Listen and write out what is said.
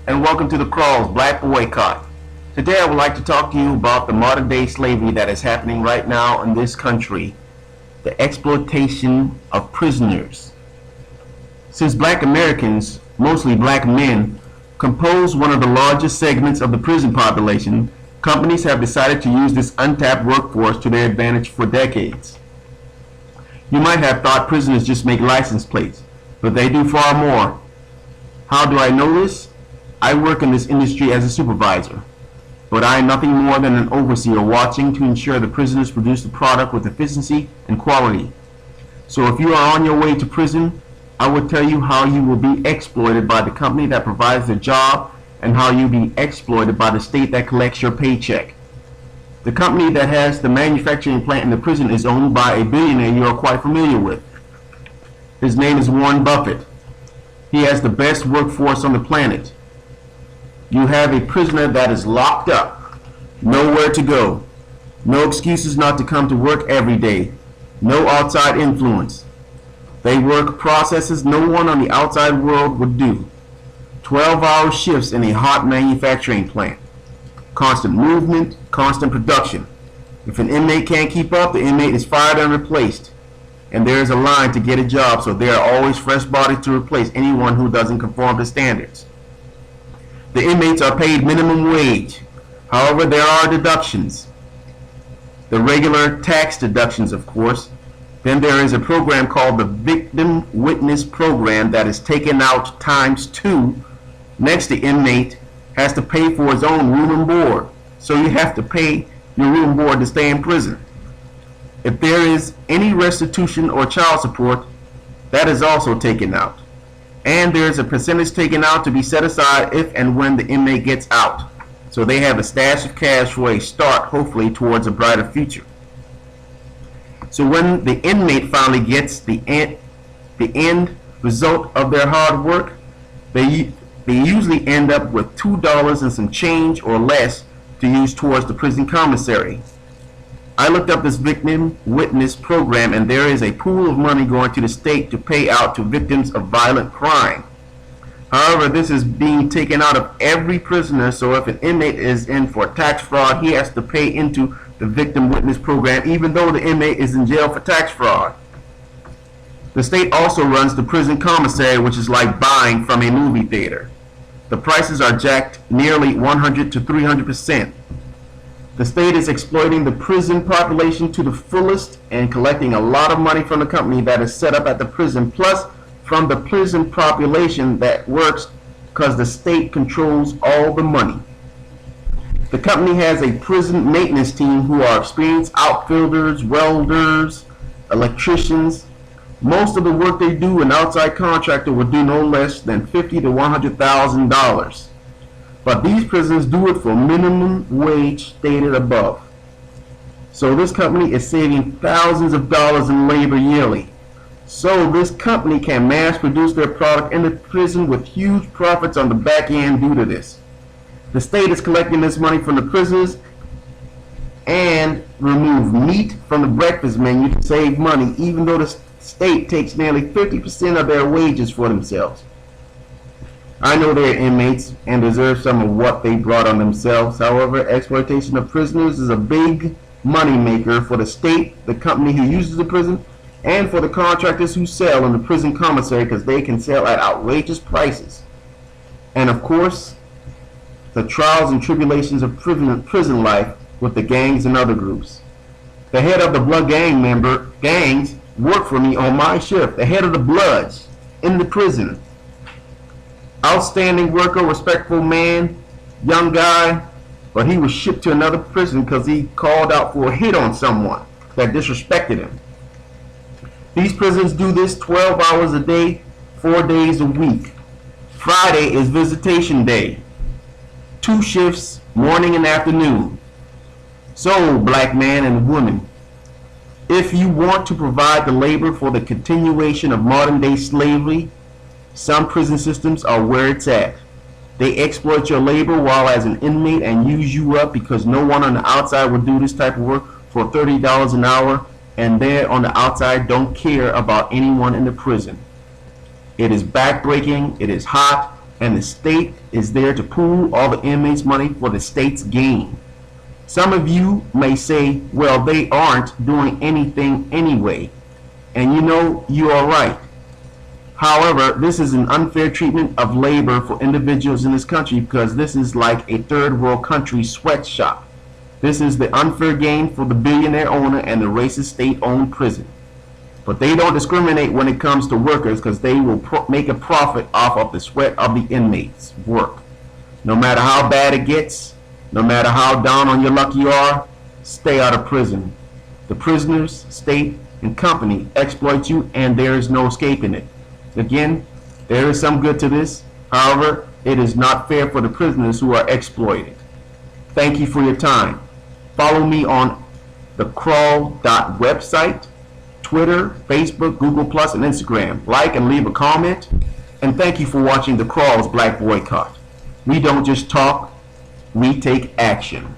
and welcome to the Crawls Black Boycott. Today I would like to talk to you about the modern day slavery that is happening right now in this country, the exploitation of prisoners. Since black Americans, mostly black men, compose one of the largest segments of the prison population, companies have decided to use this untapped workforce to their advantage for decades. You might have thought prisoners just make license plates, but they do far more. How do I know this? I work in this industry as a supervisor, but I am nothing more than an overseer watching to ensure the prisoners produce the product with efficiency and quality. So if you are on your way to prison, I will tell you how you will be exploited by the company that provides the job and how you'll be exploited by the state that collects your paycheck. The company that has the manufacturing plant in the prison is owned by a billionaire you are quite familiar with. His name is Warren Buffett. He has the best workforce on the planet. You have a prisoner that is locked up, nowhere to go, no excuses not to come to work every day, no outside influence. They work processes no one on the outside world would do. 12-hour shifts in a hot manufacturing plant. Constant movement, constant production. If an inmate can't keep up, the inmate is fired and replaced. And there is a line to get a job, so there are always fresh bodies to replace anyone who doesn't conform to standards. The inmates are paid minimum wage. However, there are deductions. The regular tax deductions, of course. Then there is a program called the Victim Witness Program that is taken out ×2. Next, the inmate has to pay for his own room and board. So you have to pay your room and board to stay in prison. If there is any restitution or child support, that is also taken out. And there is a percentage taken out to be set aside if and when the inmate gets out. So they have a stash of cash for a start, hopefully, towards a brighter future. So when the inmate finally gets the end result of their hard work, they usually end up with $2 and some change or less to use towards the prison commissary. I looked up this Victim Witness Program, and there is a pool of money going to the state to pay out to victims of violent crime. However, this is being taken out of every prisoner, so if an inmate is in for tax fraud, he has to pay into the Victim Witness Program, even though the inmate is in jail for tax fraud. The state also runs the prison commissary, which is like buying from a movie theater. The prices are jacked nearly 100 to 300%. The state is exploiting the prison population to the fullest and collecting a lot of money from the company that is set up at the prison, plus from the prison population that works because the state controls all the money. The company has a prison maintenance team who are experienced outfielders, welders, electricians. Most of the work they do, an outside contractor would do no less than $50,000 to $100,000. But these prisons do it for minimum wage stated above. So this company is saving thousands of dollars in labor yearly. So this company can mass produce their product in the prison with huge profits on the back end due to this. The state is collecting this money from the prisoners and remove meat from the breakfast menu to save money, even though the state takes nearly 50% of their wages for themselves. I know they are inmates and deserve some of what they brought on themselves. However, exploitation of prisoners is a big money maker for the state, the company who uses the prison, and for the contractors who sell in the prison commissary, because they can sell at outrageous prices. And of course, the trials and tribulations of prison life with the gangs and other groups. The head of the blood gangs worked for me on my shift. The head of the Bloods in the prison. Outstanding worker, respectful man, young guy, but he was shipped to another prison because he called out for a hit on someone that disrespected him. These prisons do this 12 hours a day, 4 days a week. Friday is visitation day. 2 shifts, morning and afternoon. So, black man and woman, if you want to provide the labor for the continuation of modern day slavery, some prison systems are where it's at. They exploit your labor while as an inmate and use you up because no one on the outside would do this type of work for $30 an hour, and they on the outside don't care about anyone in the prison. It is backbreaking, it is hot, and the state is there to pool all the inmates' money for the state's gain. Some of you may say, well, they aren't doing anything anyway. And you know, you are right. However, this is an unfair treatment of labor for individuals in this country because this is like a third world country sweatshop. This is the unfair gain for the billionaire owner and the racist state-owned prison. But they don't discriminate when it comes to workers because they will make a profit off of the sweat of the inmates' work. No matter how bad it gets, no matter how down on your luck you are, stay out of prison. The prisoners, state, and company exploit you, and there is no escaping it. Again, there is some good to this. However, it is not fair for the prisoners who are exploited. Thank you for your time. Follow me on the Crawl.website, Twitter, Facebook, Google+, and Instagram. Like and leave a comment. And thank you for watching the Crawl's Black Boycott. We don't just talk, we take action.